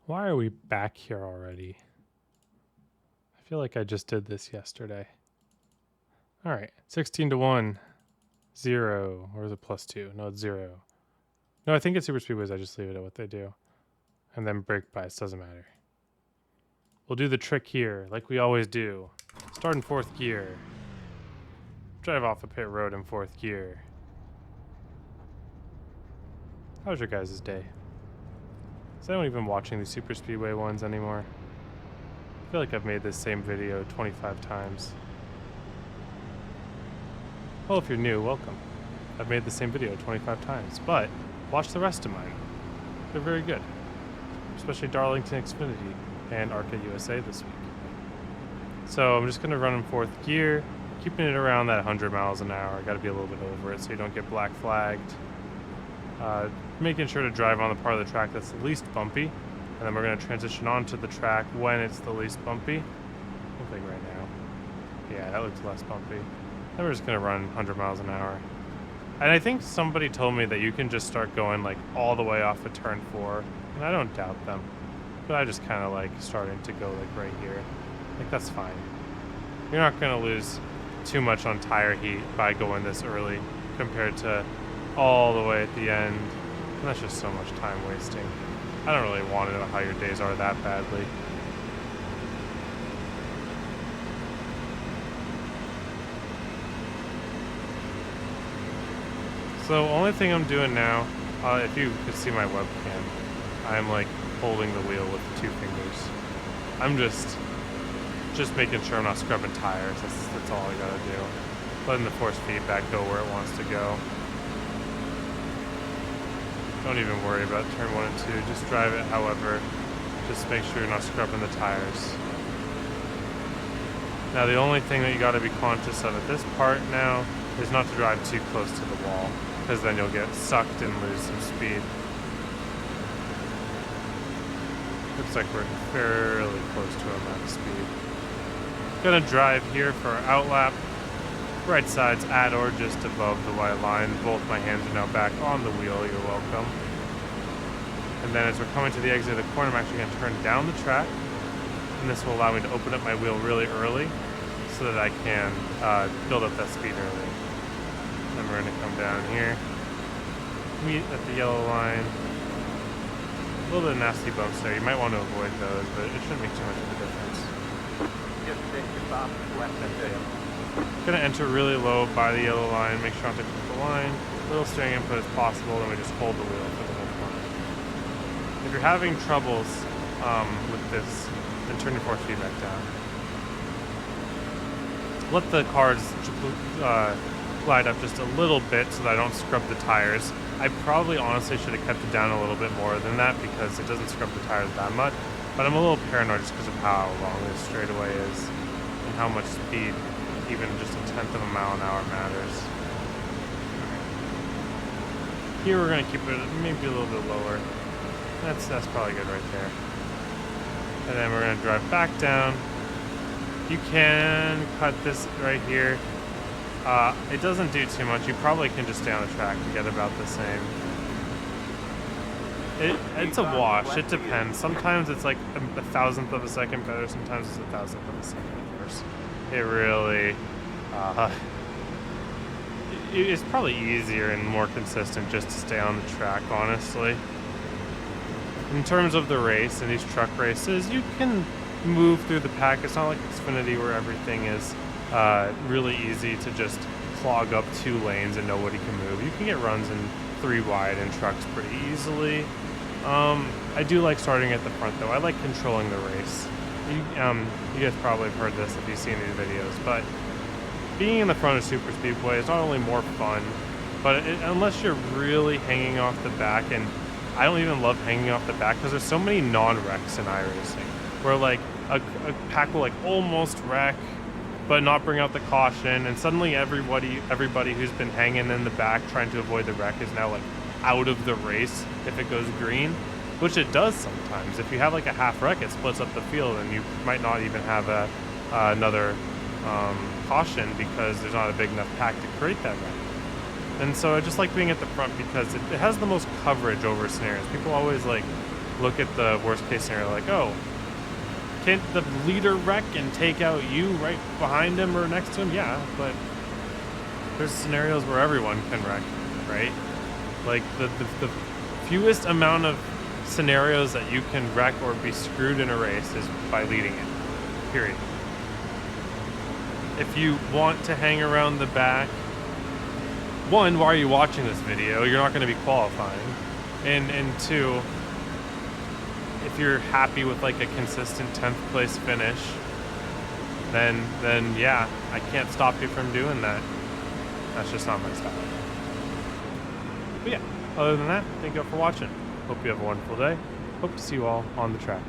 Why are we back here already? I feel like I just did this yesterday. All right, 16 to 1, 0. Or is it plus 2? No, it's 0. No, I think it's super speedways. I just leave it at what they do. And then brake bias, doesn't matter. We'll do the trick here, like we always do. Start in 4th gear. Drive off a pit road in 4th gear. How was your guys' day? Is anyone even watching these super speedway ones anymore? I feel like I've made this same video 25 times. Well, if you're new, welcome. I've made the same video 25 times, but watch the rest of mine. They're very good. Especially Darlington Xfinity and Arca USA this week. So I'm just going to run in 4th gear, keeping it around that 100 miles an hour. I got to be a little bit over it so you don't get black flagged. Making sure to drive on the part of the track that's the least bumpy, and then we're going to transition onto the track when it's the least bumpy. I think right now. Yeah, that looks less bumpy. Then we're just going to run 100 miles an hour. And I think somebody told me that you can just start going like all the way off of turn 4, and I don't doubt them. But I just kind of like starting to go like right here. Like that's fine. You're not going to lose too much on tire heat by going this early compared to all the way at the end. And that's just so much time wasting. I don't really want to know how your days are that badly. So only thing I'm doing now, if you could see my webcam, I'm like holding the wheel with 2 fingers. I'm just making sure I'm not scrubbing tires. That's all I gotta do. Letting the force feedback go where it wants to go. Don't even worry about turn 1 and 2. Just drive it however. Just make sure you're not scrubbing the tires. Now the only thing that you gotta be conscious of at this part now is not to drive too close to the wall, because then you'll get sucked and lose some speed. Looks like we're fairly close to our max speed. Gonna drive here for our outlap. Right side's at or just above the white line. Both my hands are now back on the wheel. You're welcome. And then as we're coming to the exit of the corner, I'm actually going to turn down the track. And this will allow me to open up my wheel really early so that I can build up that speed early. Then we're going to come down here. Meet at the yellow line. A little bit of nasty bumps there. You might want to avoid those, but it shouldn't make too much of a difference. Gonna enter really low by the yellow line, make sure not to clip the line, little steering input as possible, and we just hold the wheel for the whole time. If you're having troubles with this, then turn your force feedback down. Let the cars glide up just a little bit so that I don't scrub the tires. I probably honestly should have kept it down a little bit more than that because it doesn't scrub the tires that much, but I'm a little paranoid just because of how long this straightaway is and how much speed even just a 1/10 of a mile an hour matters. Here we're going to keep it maybe a little bit lower. That's probably good right there. And then we're going to drive back down. You can cut this right here. It doesn't do too much. You probably can just stay on the track and get about the same. It's a wash. It depends. Sometimes it's like a 1,000th of a second better. Sometimes it's a 1,000th of a second worse. It really, it's probably easier and more consistent just to stay on the track, honestly. In terms of the race and these truck races, you can move through the pack. It's not like Xfinity where everything is really easy to just clog up 2 lanes and nobody can move. You can get runs in 3 wide in trucks pretty easily. I do like starting at the front though. I like controlling the race. You guys probably have heard this if you've seen these videos, but being in the front of super speedway is not only more fun, but unless you're really hanging off the back, and I don't even love hanging off the back because there's so many non-wrecks in iRacing, where like a pack will like almost wreck, but not bring out the caution, and suddenly everybody who's been hanging in the back trying to avoid the wreck is now like out of the race if it goes green. Which it does sometimes. If you have like a half wreck, it splits up the field and you might not even have another caution because there's not a big enough pack to create that wreck. And so I just like being at the front because it has the most coverage over scenarios. People always like look at the worst case scenario like, oh, can't the leader wreck and take out you right behind him or next to him? Yeah, but there's scenarios where everyone can wreck, right? Like the fewest amount of scenarios that you can wreck or be screwed in a race is by leading it, period. If you want to hang around the back, one, why are you watching this video? You're not going to be qualifying. And two, if you're happy with like a consistent 10th place finish, then yeah, I can't stop you from doing that. That's just not my style. But yeah, other than that, thank you all for watching. Hope you have a wonderful day. Hope to see you all on the track.